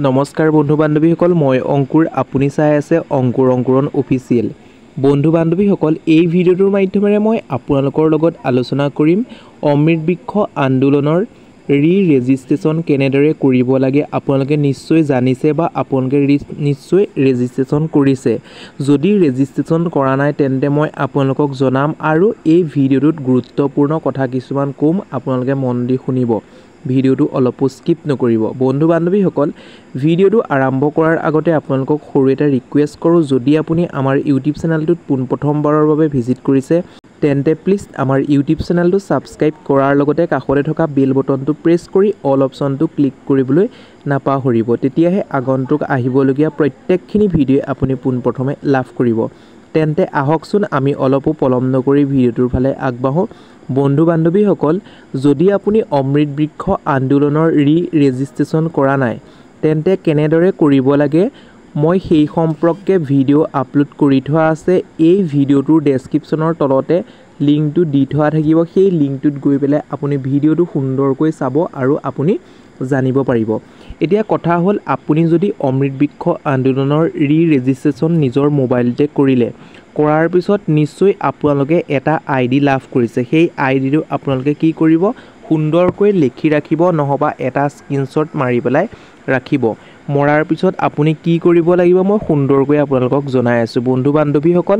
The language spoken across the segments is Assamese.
নমস্কাৰ বন্ধু বান্ধৱীসকল মই অংকুৰ আপুনি চাই আছে অংকুৰ অংকুৰণ অফিচিয়েল বন্ধু বান্ধৱীসকল এই ভিডিঅ'টোৰ মাধ্যমেৰে মই আপোনালোকৰ লগত আলোচনা কৰিম অমৃত বৃক্ষ আন্দোলনৰ ৰেজিষ্ট্ৰেচন কেনেদৰে কৰিব লাগে আপোনালোকে নিশ্চয় জানিছে বা আপোনালোকে নিশ্চয় ৰেজিষ্ট্ৰেচন কৰিছে যদি ৰেজিষ্ট্ৰেচন কৰা নাই তেন্তে মই আপোনালোকক জনাম আৰু এই ভিডিঅ'টোত গুৰুত্বপূৰ্ণ কথা কিছুমান কম আপোনালোকে মন দি শুনিব ভিডিঅ'টো অলপ স্কিপ নকৰিব বন্ধু বান্ধৱীসকল ভিডিঅ'টো আৰম্ভ কৰাৰ আগতে আপোনালোকক সৰু এটা ৰিকুৱেষ্ট কৰোঁ যদি আপুনি আমাৰ ইউটিউব চেনেলটোত প্ৰথমবাৰৰ বাবে ভিজিট কৰিছে তেন্তে প্লিজ আমাৰ ইউটিউব চেনেলটো সাবস্ক্ৰাইব কৰাৰ লগতে কাষতে থকা বেল বটনটো প্ৰেছ কৰি অল অপচনটো ক্লিক কৰিবলৈ নাপাহৰিব তেতিয়াহে আগন্তুক আহিবলগীয়া প্ৰত্যেকখিনি ভিডিঅ' আপুনি প্ৰথমে লাভ কৰিব তেন্তে আহকচোন আমি অলপো পলম নকৰি ভিডিঅ'টোৰ ফালে আগবাঢ়ো বন্ধু বান্ধৱীসকল যদি আপুনি অমৃত বৃক্ষ আন্দোলনৰ ৰেজিষ্ট্ৰেচন কৰা নাই তেন্তে কেনেদৰে কৰিব লাগে মই সেই সম্পৰ্কে ভিডিঅ' আপলোড কৰি থোৱা আছে এই ভিডিঅ'টোৰ ডেছক্ৰিপশ্যনৰ তলতে লিংকটো দি থোৱা থাকিব সেই লিংকটোত গৈ পেলাই আপুনি ভিডিঅ'টো সুন্দৰকৈ চাব আৰু আপুনি জানিব পাৰিব এতিয়া কথা হ'ল আপুনি যদি অমৃত বৃক্ষ আন্দোলনৰ ৰেজিষ্ট্ৰেচন নিজৰ মোবাইলতে কৰিলে কৰাৰ পিছত নিশ্চয় আপোনালোকে এটা আইডি লাভ কৰিছে সেই আইডিটো আপোনালোকে কি কৰিব সুন্দৰকৈ লিখি ৰাখিব নহবা এটা স্ক্ৰিনশ্বট মাৰি পেলাই ৰাখিব মৰাৰ পিছত আপুনি কি কৰিব লাগিব মই সুন্দৰকৈ আপোনালোকক জনাই আছো বন্ধু বান্ধৱীসকল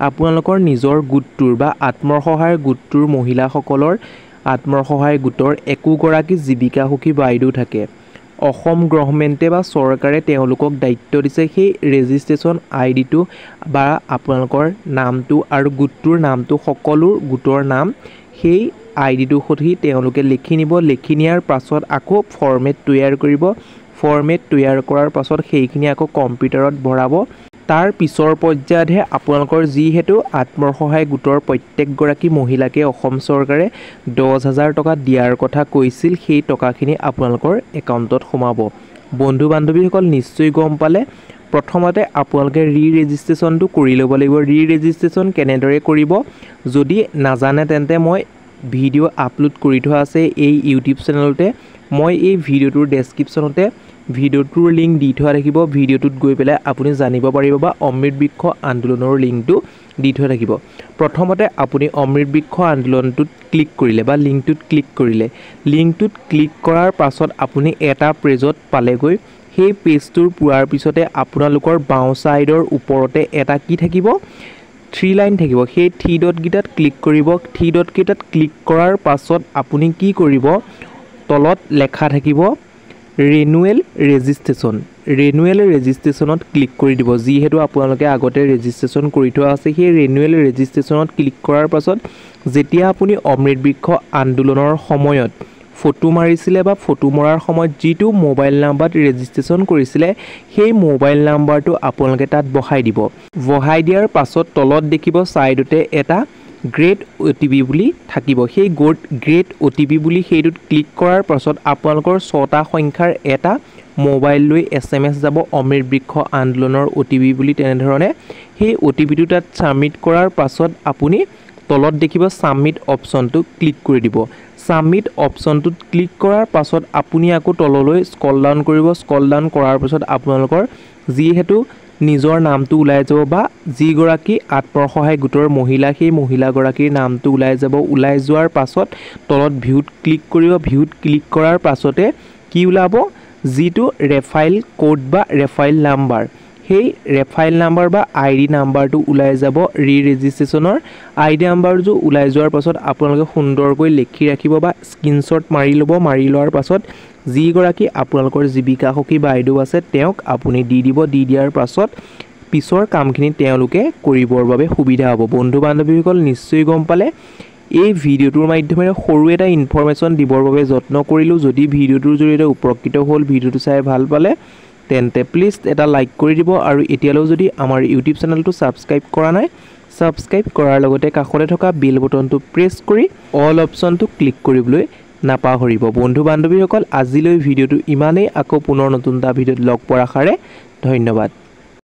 আপোনালোকৰ নিজৰ গোটটোৰ বা আত্মসহায়ক গোটটোৰ মহিলাসকলৰ আত্মসহায়ক গোটৰ একোগৰাকী জীৱিকা সখী বাইদেউ থাকে অসম গভৰ্ণমেণ্টে বা চৰকাৰে তেওঁলোকক দায়িত্ব দিছে সেই ৰেজিষ্ট্ৰেচন আইডিটো বা আপোনালোকৰ নামটো আৰু গোটটোৰ নামটো সকলো গোটৰ নাম সেই আইডিটো সৈতে তেওঁলোকে লিখি নিব লিখি নিয়াৰ পাছত আকৌ ফৰ্মেট তৈয়াৰ কৰিব ফৰ্মেট তৈয়াৰ কৰাৰ পাছত সেইখিনি আকৌ কম্পিউটাৰত ভৰাব তাৰ পিছৰ পৰ্যায়তহে আপোনালোকৰ যিহেতু আত্মসহায়ক গোটৰ প্ৰত্যেকগৰাকী মহিলাকে অসম চৰকাৰে 10,000 টকা দিয়াৰ কথা কৈছিল সেই টকাখিনি আপোনালোকৰ একাউণ্টত সোমাব বন্ধু বান্ধৱীসকল নিশ্চয় গম পালে প্ৰথমতে আপোনালোকে ৰেজিষ্ট্ৰেচনটো কৰি ল'ব লাগিব ৰেজিষ্ট্ৰেচন কেনেদৰে কৰিব যদি নাজানে তেন্তে মই ভিডিঅ' আপলোড কৰি থোৱা আছে এই ইউটিউব চেনেলতে মই এই ভিডিঅ'টোৰ ডেছক্ৰিপশ্যনতে ভিডিঅ'টোৰ লিংক দি থোৱা থাকিব ভিডিঅ'টোত গৈ পেলাই আপুনি জানিব পাৰিব বা অমৃত বৃক্ষ আন্দোলনৰ লিংকটো দি থোৱা থাকিব প্ৰথমতে আপুনি অমৃত বৃক্ষ আন্দোলনটোত ক্লিক কৰিলে বা লিংকটোত ক্লিক কৰিলে লিংকটোত ক্লিক কৰাৰ পাছত আপুনি এটা পেজত পালেগৈ সেই পেজটোৰ পোৱাৰ পিছতে আপোনালোকৰ বাওঁ সাইডৰ ওপৰতে এটা কি থাকিব 3 লাইন থাকিব সেই 3 ডট গিটাত ক্লিক কৰিব 3 ডট গিটাত ক্লিক কৰাৰ পাছত আপুনি কি কৰিব তলত লেখা থাকিব ৰিনিউৱেল ৰেজিষ্ট্ৰেচনত ক্লিক কৰি দিব যিহেতু আপোনালোকে আগতে ৰেজিষ্ট্ৰেচন কৰি থোৱা আছে সেই ৰিনিউৱেল ৰেজিষ্ট্ৰেচনত ক্লিক কৰাৰ পাছত যেতিয়া আপুনি অমৃত বৃক্ষ আন্দোলনৰ সময়ত ফটো মাৰিছিলে বা ফটো মৰাৰ সময়ত যিটো মোবাইল নাম্বাৰত ৰেজিষ্ট্ৰেচন কৰিছিলে সেই মোবাইল নাম্বাৰটো আপোনালোকে তাত বহাই দিব বহাই দিয়াৰ পাছত তলত দেখিব সাইডতে এটা গ্ৰেট OTP বুলি থাকিব সেই গ্ৰেট OTP বুলি সেইটোত ক্লিক কৰাৰ পাছত আপোনালোকৰ 6টা সংখ্যাৰ এটা মোবাইল লৈ SMS যাব অমৃত বৃক্ষ আন্দোলনৰ OTP বুলি তেনেধৰণে সেই OTPটো তাত সাবমিট কৰাৰ পাছত আপুনি তলত দেখিব সাবমিট অপচনটো ক্লিক কৰি দিব সাবমিট অপচনটোত ক্লিক কৰাৰ পাছত আপুনি আকৌ তললৈ স্ক্ৰল ডাউন কৰিব স্ক্ৰল ডাউন কৰাৰ পাছত আপোনালোকৰ যিহেতু নিজৰ নামটো ওলাই যাব বা যিগৰাকী আত্মসহায়ক গোটৰ মহিলা সেই মহিলাগৰাকীৰ নামটো ওলাই যাব ওলাই যোৱাৰ পাছত তলত ভিউত ক্লিক কৰিব ভিউত ক্লিক কৰাৰ পাছতে কি ওলাব যিটো ৰেফাইল কোড বা ৰেফাইল নাম্বাৰ সেই ৰেফাইল নাম্বাৰ বা আইডি নাম্বাৰটো ওলাই যাব ৰেজিষ্ট্ৰেচনৰ আইডি নাম্বাৰটো ওলাই যোৱাৰ পাছত আপোনালোকে সুন্দৰকৈ লিখি ৰাখিব বা স্ক্ৰিনশ্বট মাৰি ল'ব মাৰি লোৱাৰ পাছত যিগৰাকী আপোনালোকৰ জীৱিকা সখী বাইদেউ আছে তেওঁক আপুনি দি দিব দি দিয়াৰ পাছত পিছৰ কামখিনি তেওঁলোকে কৰিবৰ বাবে সুবিধা হ'ব বন্ধু বান্ধৱীসকল নিশ্চয় গম পালে এই ভিডিঅ'টোৰ মাধ্যমেৰে সৰু এটা ইনফৰমেশ্যন দিবৰ বাবে যত্ন কৰিলোঁ যদি ভিডিঅ'টোৰ জৰিয়তে উপকৃত হ'ল ভিডিঅ'টো চাই ভাল পালে তেন্তে প্লিজ এটা লাইক কৰি দিব আৰু এতিয়ালৈ যদি আমাৰ ইউটিউব চেনেলটো সাবস্ক্ৰাইব কৰা নাই সাবস্ক্ৰাইব কৰাৰ লগতে কাষতে থকা বেল বটনটো প্ৰেছ কৰি অল অপচনটো ক্লিক কৰিবলৈ নাপাহৰিব বন্ধু বান্ধৱীসকল আজিলৈ ভিডিঅ'টো ইমানেই আকৌ পুনৰ নতুন এটা ভিডিঅ'ত লগ পোৱাৰ আশাৰে ধন্যবাদ